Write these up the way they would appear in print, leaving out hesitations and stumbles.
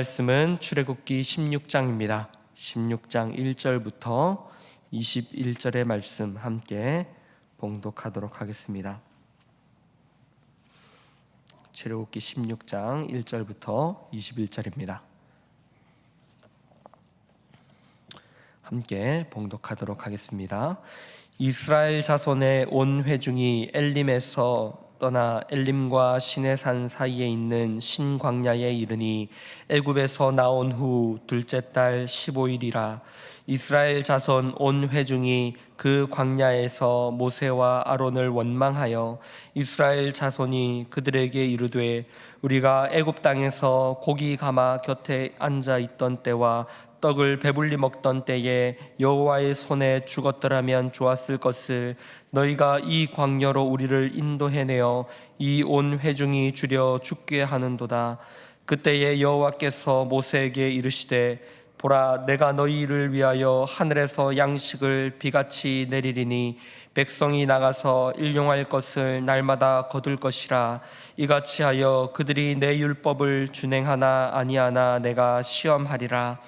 말씀은 출애굽기 16장입니다. 16장 1절부터 21절의 말씀 함께 봉독하도록 하겠습니다. 출애굽기 16장 1절부터 21절입니다. 함께 봉독하도록 하겠습니다. 이스라엘 자손의 온 회중이 엘림에서 떠나 엘림과 시내산 사이에 있는 신광야에 이르니 애굽에서 나온 후 둘째 달 15일이라. 이스라엘 자손 온 회중이 그 광야에서 모세와 아론을 원망하여 이스라엘 자손이 그들에게 이르되, 우리가 애굽 땅에서 고기 가마 곁에 앉아 있던 때와 떡을 배불리 먹던 때에 여호와의 손에 죽었더라면 좋았을 것을 너희가 이 광야로 우리를 인도해내어 이 온 회중이 주려 죽게 하는도다. 그때에 여호와께서 모세에게 이르시되, 보라, 내가 너희를 위하여 하늘에서 양식을 비같이 내리리니 백성이 나가서 일용할 것을 날마다 거둘 것이라. 이같이 하여 그들이 내 율법을 준행하나 아니하나 내가 시험하리라.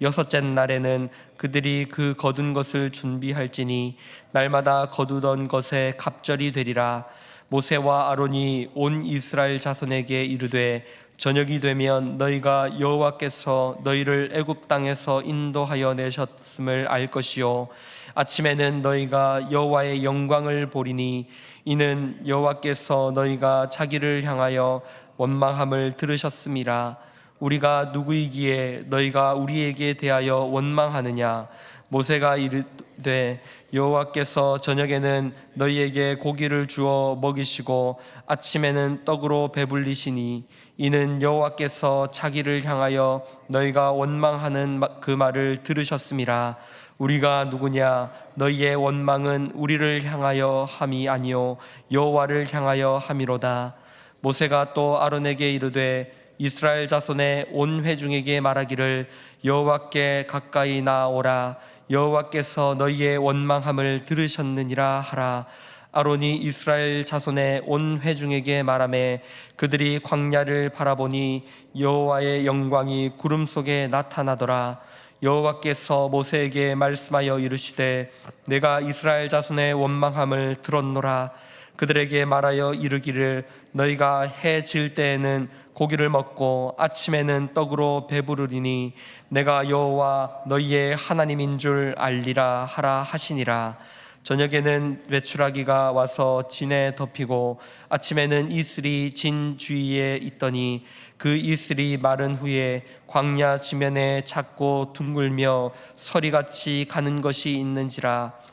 여섯째 날에는 그들이 그 거둔 것을 준비할지니 날마다 거두던 것에 갑절이 되리라. 모세와 아론이 온 이스라엘 자손에게 이르되, 저녁이 되면 너희가 여호와께서 너희를 애굽 땅에서 인도하여 내셨음을 알 것이요, 아침에는 너희가 여호와의 영광을 보리니 이는 여호와께서 너희가 자기를 향하여 원망함을 들으셨음이라. 우리가 누구이기에 너희가 우리에게 대하여 원망하느냐? 모세가 이르되, 여호와께서 저녁에는 너희에게 고기를 주어 먹이시고 아침에는 떡으로 배불리시니 이는 여호와께서 자기를 향하여 너희가 원망하는 그 말을 들으셨음이라. 우리가 누구냐? 너희의 원망은 우리를 향하여 함이 아니요 여호와를 향하여 함이로다. 모세가 또 아론에게 이르되, 이스라엘 자손의 온 회중에게 말하기를, 여호와께 가까이 나아오라. 여호와께서 너희의 원망함을 들으셨느니라 하라. 아론이 이스라엘 자손의 온 회중에게 말하매 그들이 광야를 바라보니 여호와의 영광이 구름 속에 나타나더라. 여호와께서 모세에게 말씀하여 이르시되, 내가 이스라엘 자손의 원망함을 들었노라. 그들에게 말하여 이르기를, 너희가 해 질 때에는 고기를 먹고 아침에는 떡으로 배부르리니 내가 여호와 너희의 하나님인 줄 알리라 하라 하시니라. 저녁에는 메추라기가 와서 진에 덮이고 아침에는 이슬이 진 주위에 있더니 그 이슬이 마른 후에 광야 지면에 작고 둥글며 서리같이 가는 것이 있는지라.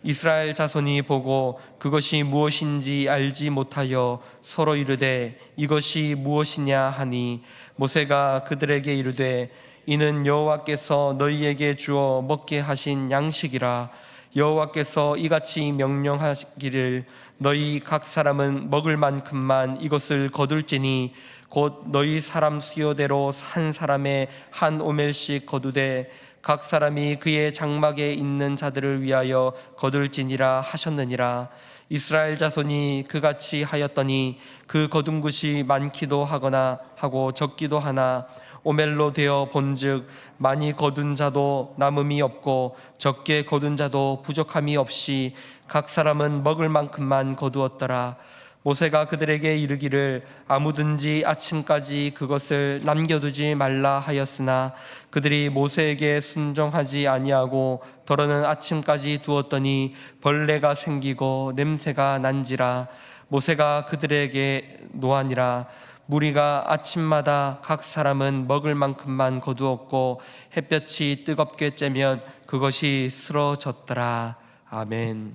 이스라엘 자손이 보고 그것이 무엇인지 알지 못하여 서로 이르되, 이것이 무엇이냐 하니 모세가 그들에게 이르되, 이는 여호와께서 너희에게 주어 먹게 하신 양식이라. 여호와께서 이같이 명령하기를, 너희 각 사람은 먹을 만큼만 이것을 거둘지니 곧 너희 사람 수요대로 한 사람의 한 오멜씩 거두되 각 사람이 그의 장막에 있는 자들을 위하여 거둘지니라 하셨느니라. 이스라엘 자손이 그같이 하였더니 그 거둔 것이 많기도 하거나 하고 적기도 하나 오멜로 되어 본즉 많이 거둔 자도 남음이 없고 적게 거둔 자도 부족함이 없이 각 사람은 먹을 만큼만 거두었더라. 모세가 그들에게 이르기를, 아무든지 아침까지 그것을 남겨두지 말라 하였으나 그들이 모세에게 순종하지 아니하고 더러는 아침까지 두었더니 벌레가 생기고 냄새가 난지라. 모세가 그들에게 노하니라. 무리가 아침마다 각 사람은 먹을 만큼만 거두었고 햇볕이 뜨겁게 쬐면 그것이 쓰러졌더라. 아멘.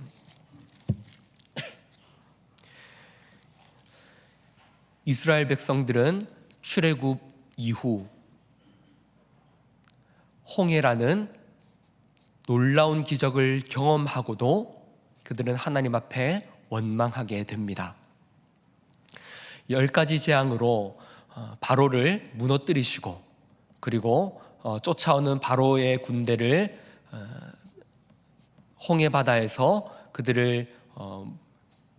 이스라엘 백성들은 출애굽 이후 홍해라는 놀라운 기적을 경험하고도 그들은 하나님 앞에 원망하게 됩니다. 10가지 재앙으로 바로를 무너뜨리시고 그리고 쫓아오는 바로의 군대를 홍해 바다에서 그들을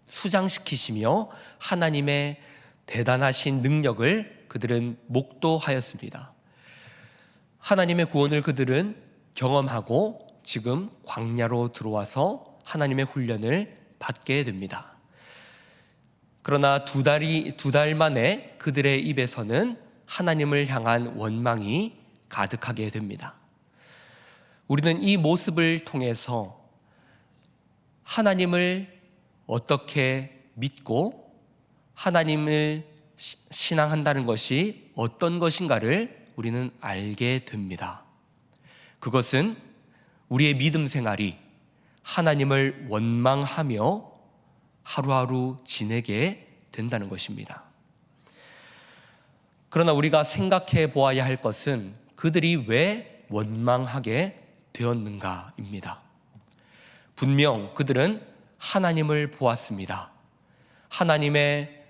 수장시키시며 하나님의 대단하신 능력을 그들은 목도하였습니다. 하나님의 구원을 그들은 경험하고 지금 광야로 들어와서 하나님의 훈련을 받게 됩니다. 그러나 두 달 만에 그들의 입에서는 하나님을 향한 원망이 가득하게 됩니다. 우리는 이 모습을 통해서 하나님을 어떻게 믿고 하나님을 신앙한다는 것이 어떤 것인가를 우리는 알게 됩니다. 그것은 우리의 믿음 생활이 하나님을 원망하며 하루하루 지내게 된다는 것입니다. 그러나 우리가 생각해 보아야 할 것은 그들이 왜 원망하게 되었는가입니다. 분명 그들은 하나님을 보았습니다. 하나님의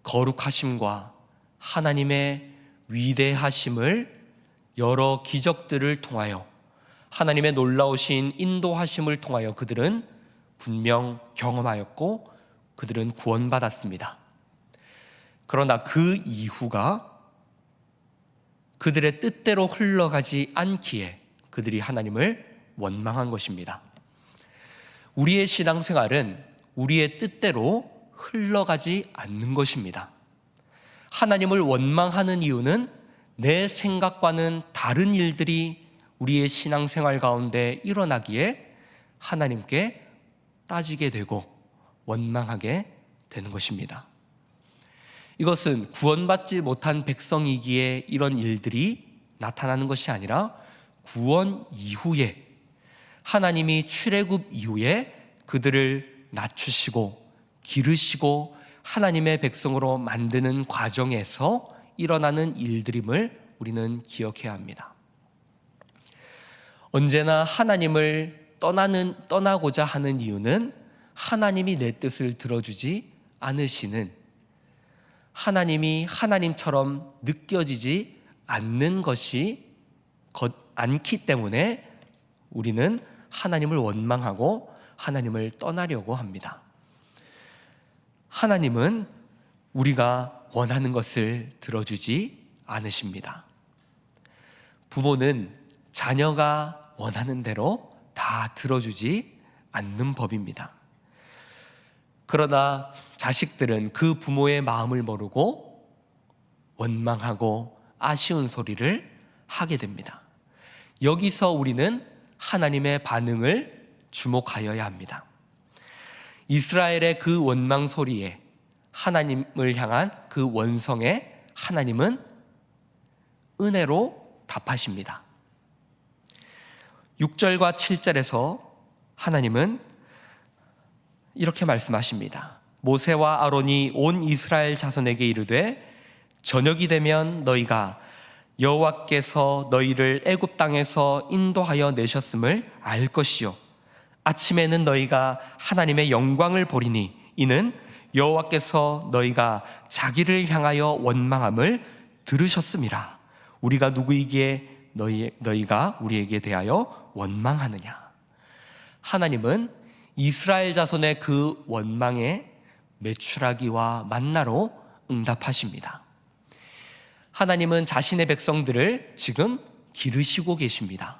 거룩하심과 하나님의 위대하심을 여러 기적들을 통하여 하나님의 놀라우신 인도하심을 통하여 그들은 분명 경험하였고 그들은 구원받았습니다. 그러나 그 이후가 그들의 뜻대로 흘러가지 않기에 그들이 하나님을 원망한 것입니다. 우리의 신앙생활은 우리의 뜻대로 흘러가지 않는 것입니다. 하나님을 원망하는 이유는 내 생각과는 다른 일들이 우리의 신앙생활 가운데 일어나기에 하나님께 따지게 되고 원망하게 되는 것입니다. 이것은 구원받지 못한 백성이기에 이런 일들이 나타나는 것이 아니라 구원 이후에 하나님이 출애굽 이후에 그들을 낮추시고 기르시고 하나님의 백성으로 만드는 과정에서 일어나는 일들임을 우리는 기억해야 합니다. 언제나 하나님을 떠나고자 하는 이유는 하나님이 내 뜻을 들어주지 않으시는, 하나님이 하나님처럼 느껴지지 않는 것이 않기 때문에 우리는 하나님을 원망하고 하나님을 떠나려고 합니다. 하나님은 우리가 원하는 것을 들어주지 않으십니다. 부모는 자녀가 원하는 대로 다 들어주지 않는 법입니다. 그러나 자식들은 그 부모의 마음을 모르고 원망하고 아쉬운 소리를 하게 됩니다. 여기서 우리는 하나님의 반응을 주목하여야 합니다. 이스라엘의 그 원망 소리에, 하나님을 향한 그 원성에 하나님은 은혜로 답하십니다. 6절과 7절에서 하나님은 이렇게 말씀하십니다. 모세와 아론이 온 이스라엘 자손에게 이르되 저녁이 되면 너희가 여호와께서 너희를 애굽 땅에서 인도하여 내셨음을 알 것이요 아침에는 너희가 하나님의 영광을 보리니 이는 여호와께서 너희가 자기를 향하여 원망함을 들으셨음이라. 우리가 누구이기에 너희가 우리에게 대하여 원망하느냐. 하나님은 이스라엘 자손의 그 원망에 메추라기와 만나로 응답하십니다. 하나님은 자신의 백성들을 지금 기르시고 계십니다.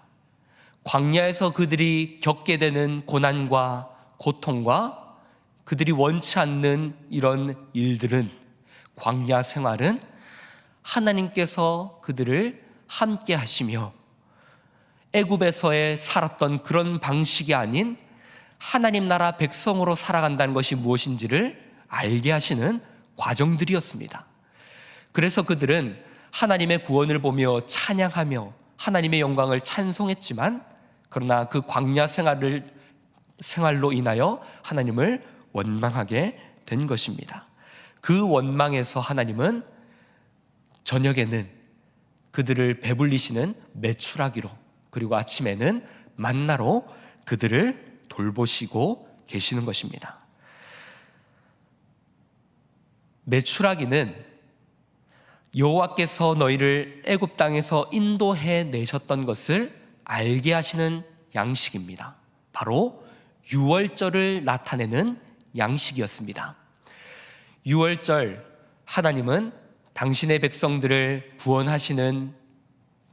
광야에서 그들이 겪게 되는 고난과 고통과 그들이 원치 않는 이런 일들은, 광야 생활은 하나님께서 그들을 함께 하시며 애굽에서의 살았던 그런 방식이 아닌 하나님 나라 백성으로 살아간다는 것이 무엇인지를 알게 하시는 과정들이었습니다. 그래서 그들은 하나님의 구원을 보며 찬양하며 하나님의 영광을 찬송했지만, 그러나 그 광야 생활로 인하여 하나님을 원망하게 된 것입니다. 그 원망에서 하나님은 저녁에는 그들을 배불리시는 메추라기로, 그리고 아침에는 만나로 그들을 돌보시고 계시는 것입니다. 메추라기는 여호와께서 너희를 애굽 땅에서 인도해 내셨던 것을 알게 하시는 양식입니다. 바로 유월절을 나타내는 양식이었습니다. 유월절, 하나님은 당신의 백성들을 구원하시는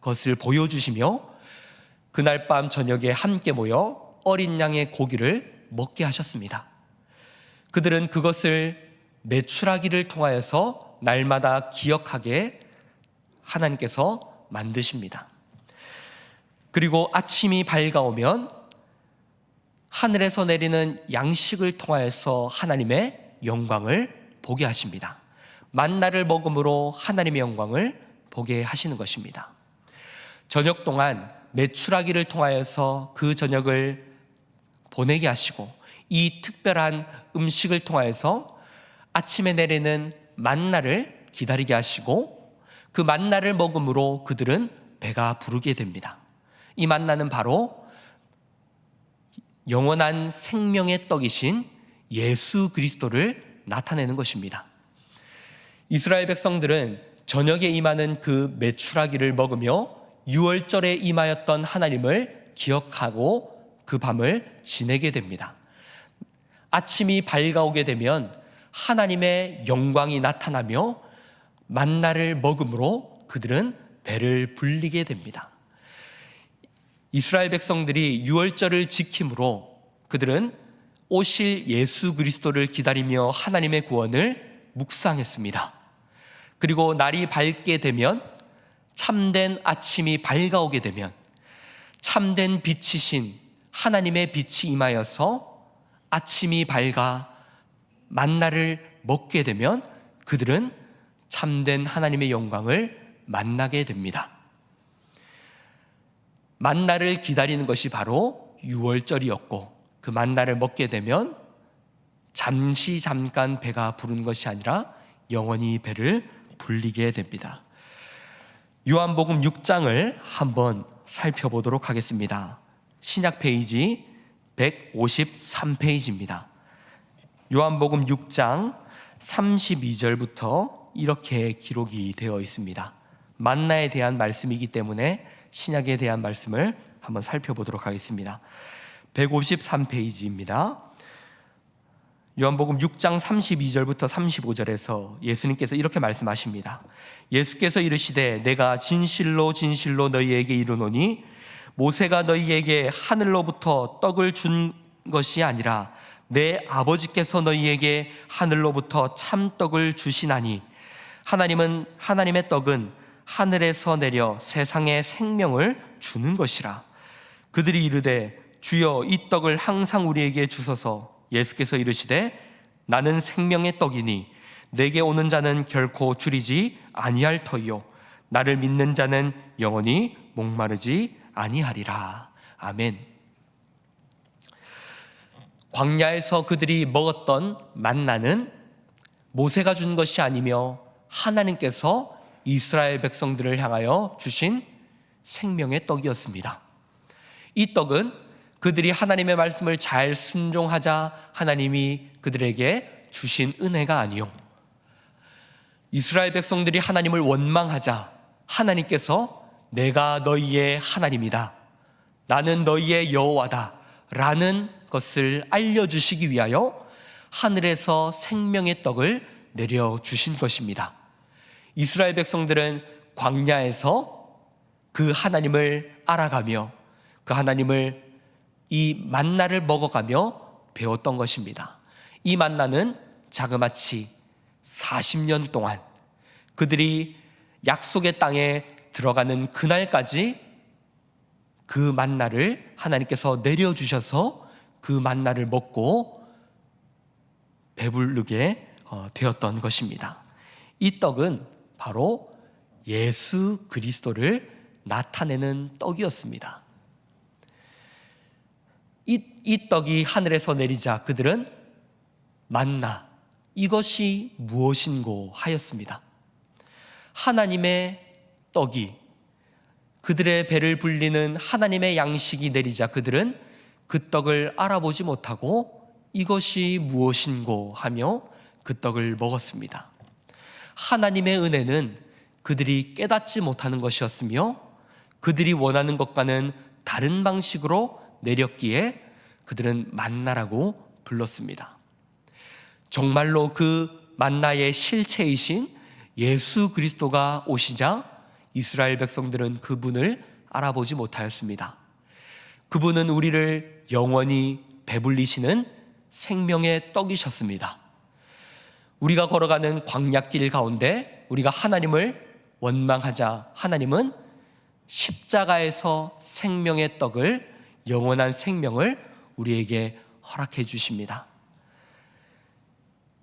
것을 보여주시며 그날 밤 저녁에 함께 모여 어린 양의 고기를 먹게 하셨습니다. 그들은 그것을 메추라기를 통하여서 날마다 기억하게 하나님께서 만드십니다. 그리고 아침이 밝아오면 하늘에서 내리는 양식을 통하여서 하나님의 영광을 보게 하십니다. 만나를 먹음으로 하나님의 영광을 보게 하시는 것입니다. 저녁 동안 메추라기를 통하여서 그 저녁을 보내게 하시고 이 특별한 음식을 통하여서 아침에 내리는 만나를 기다리게 하시고 그 만나를 먹음으로 그들은 배가 부르게 됩니다. 이 만나는 바로 영원한 생명의 떡이신 예수 그리스도를 나타내는 것입니다. 이스라엘 백성들은 저녁에 임하는 그 메추라기를 먹으며 유월절에 임하였던 하나님을 기억하고 그 밤을 지내게 됩니다. 아침이 밝아오게 되면 하나님의 영광이 나타나며 만나를 먹음으로 그들은 배를 불리게 됩니다. 이스라엘 백성들이 유월절을 지킴으로 그들은 오실 예수 그리스도를 기다리며 하나님의 구원을 묵상했습니다. 그리고 날이 밝게 되면, 참된 아침이 밝아오게 되면 참된 빛이신 하나님의 빛이 임하여서 아침이 밝아 만나를 먹게 되면 그들은 참된 하나님의 영광을 만나게 됩니다. 만나를 기다리는 것이 바로 유월절이었고 그 만나를 먹게 되면 잠깐 배가 부른 것이 아니라 영원히 배를 불리게 됩니다. 요한복음 6장을 한번 살펴보도록 하겠습니다. 신약 페이지 153페이지입니다. 요한복음 6장 32절부터 이렇게 기록이 되어 있습니다. 만나에 대한 말씀이기 때문에 신약에 대한 말씀을 한번 살펴보도록 하겠습니다. 153페이지입니다. 요한복음 6장 32절부터 35절에서 예수님께서 이렇게 말씀하십니다. 예수께서 이르시되 내가 진실로 진실로 너희에게 이르노니 모세가 너희에게 하늘로부터 떡을 준 것이 아니라 내 아버지께서 너희에게 하늘로부터 참떡을 주시나니 하나님의 떡은 하늘에서 내려 세상에 생명을 주는 것이라. 그들이 이르되 주여 이 떡을 항상 우리에게 주소서. 예수께서 이르시되 나는 생명의 떡이니 내게 오는 자는 결코 줄이지 아니할 터이요 나를 믿는 자는 영원히 목마르지 아니하리라. 아멘. 광야에서 그들이 먹었던 만나는 모세가 준 것이 아니며 하나님께서 이스라엘 백성들을 향하여 주신 생명의 떡이었습니다. 이 떡은 그들이 하나님의 말씀을 잘 순종하자 하나님이 그들에게 주신 은혜가 아니요, 이스라엘 백성들이 하나님을 원망하자 하나님께서 내가 너희의 하나님이다, 나는 너희의 여호와다 라는 것을 알려주시기 위하여 하늘에서 생명의 떡을 내려주신 것입니다. 이스라엘 백성들은 광야에서 그 하나님을 알아가며 그 하나님을 이 만나를 먹어가며 배웠던 것입니다. 이 만나는 자그마치 40년 동안 그들이 약속의 땅에 들어가는 그날까지 그 만나를 하나님께서 내려주셔서 그 만나를 먹고 배부르게 되었던 것입니다. 이 떡은 바로 예수 그리스도를 나타내는 떡이었습니다. 이 떡이 하늘에서 내리자 그들은 만나, 이것이 무엇인고 하였습니다. 하나님의 떡이, 그들의 배를 불리는 하나님의 양식이 내리자 그들은 그 떡을 알아보지 못하고 이것이 무엇인고 하며 그 떡을 먹었습니다. 하나님의 은혜는 그들이 깨닫지 못하는 것이었으며 그들이 원하는 것과는 다른 방식으로 내렸기에 그들은 만나라고 불렀습니다. 정말로 그 만나의 실체이신 예수 그리스도가 오시자 이스라엘 백성들은 그분을 알아보지 못하였습니다. 그분은 우리를 영원히 배불리시는 생명의 떡이셨습니다. 우리가 걸어가는 광야길 가운데 우리가 하나님을 원망하자 하나님은 십자가에서 생명의 떡을, 영원한 생명을 우리에게 허락해 주십니다.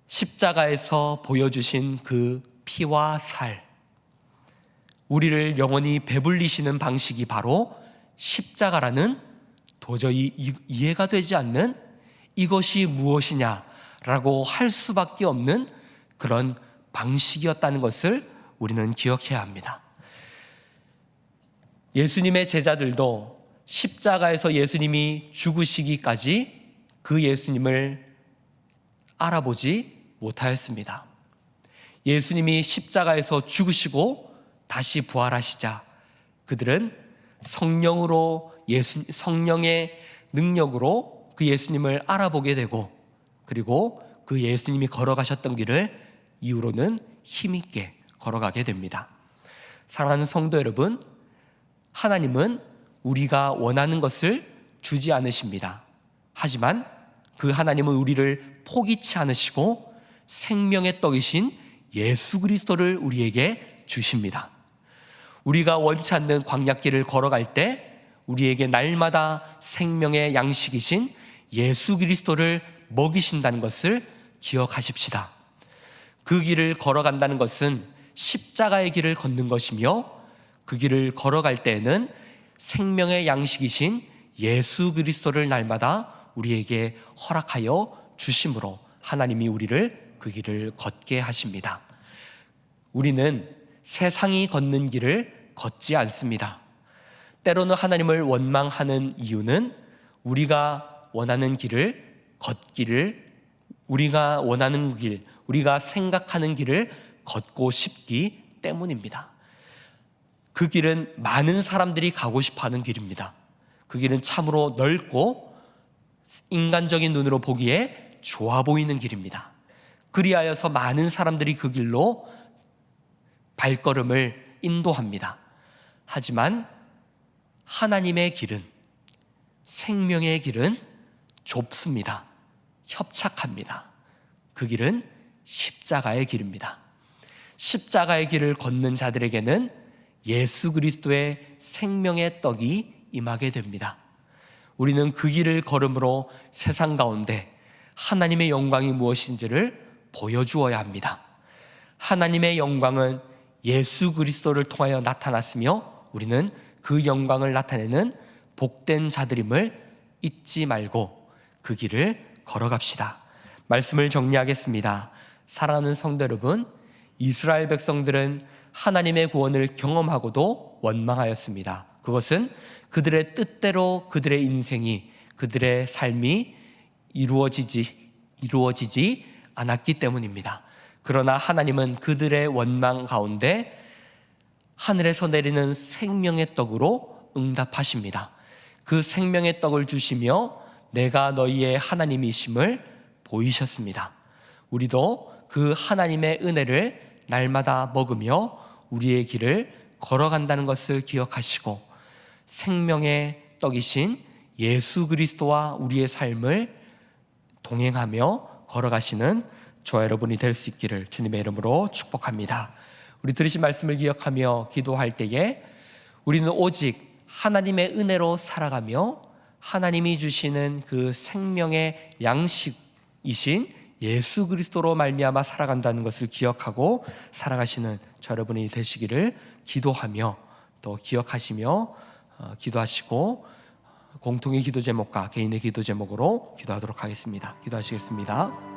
십자가에서 보여주신 그 피와 살, 우리를 영원히 배불리시는 방식이 바로 십자가라는 도저히 이해가 되지 않는 이것이 무엇이냐라고 할 수밖에 없는 그런 방식이었다는 것을 우리는 기억해야 합니다. 예수님의 제자들도 십자가에서 예수님이 죽으시기까지 그 예수님을 알아보지 못하였습니다. 예수님이 십자가에서 죽으시고 다시 부활하시자 그들은 성령의 능력으로 그 예수님을 알아보게 되고, 그리고 그 예수님이 걸어가셨던 길을 이후로는 힘있게 걸어가게 됩니다. 사랑하는 성도 여러분, 하나님은 우리가 원하는 것을 주지 않으십니다. 하지만 그 하나님은 우리를 포기치 않으시고 생명의 떡이신 예수 그리스도를 우리에게 주십니다. 우리가 원치 않는 광야길을 걸어갈 때 우리에게 날마다 생명의 양식이신 예수 그리스도를 먹이신다는 것을 기억하십시다. 그 길을 걸어간다는 것은 십자가의 길을 걷는 것이며, 그 길을 걸어갈 때에는 생명의 양식이신 예수 그리스도를 날마다 우리에게 허락하여 주심으로 하나님이 우리를 그 길을 걷게 하십니다. 우리는 세상이 걷는 길을 걷지 않습니다. 때로는 하나님을 원망하는 이유는 우리가 원하는 길을 걷기를, 우리가 원하는 길, 우리가 생각하는 길을 걷고 싶기 때문입니다. 그 길은 많은 사람들이 가고 싶어하는 길입니다. 그 길은 참으로 넓고 인간적인 눈으로 보기에 좋아 보이는 길입니다. 그리하여서 많은 사람들이 그 길로 발걸음을 인도합니다. 하지만 하나님의 길은, 생명의 길은 좁습니다. 협착합니다. 그 길은 십자가의 길입니다. 십자가의 길을 걷는 자들에게는 예수 그리스도의 생명의 떡이 임하게 됩니다. 우리는 그 길을 걸음으로 세상 가운데 하나님의 영광이 무엇인지를 보여주어야 합니다. 하나님의 영광은 예수 그리스도를 통하여 나타났으며 우리는 그 영광을 나타내는 복된 자들임을 잊지 말고 그 길을 걸어갑시다. 말씀을 정리하겠습니다. 사랑하는 성도 여러분, 이스라엘 백성들은 하나님의 구원을 경험하고도 원망하였습니다. 그것은 그들의 뜻대로 그들의 인생이, 그들의 삶이 이루어지지 않았기 때문입니다. 그러나 하나님은 그들의 원망 가운데 하늘에서 내리는 생명의 떡으로 응답하십니다. 그 생명의 떡을 주시며 내가 너희의 하나님이심을 보이셨습니다. 우리도 그 하나님의 은혜를 날마다 먹으며 우리의 길을 걸어간다는 것을 기억하시고 생명의 떡이신 예수 그리스도와 우리의 삶을 동행하며 걸어가시는 저와 여러분이 될 수 있기를 주님의 이름으로 축복합니다. 우리 들으신 말씀을 기억하며 기도할 때에 우리는 오직 하나님의 은혜로 살아가며 하나님이 주시는 그 생명의 양식이신 예수 그리스도로 말미암아 살아간다는 것을 기억하고 살아가시는 저 여러분이 되시기를 기도하며 또 기억하시며 기도하시고 공통의 기도 제목과 개인의 기도 제목으로 기도하도록 하겠습니다. 기도하시겠습니다.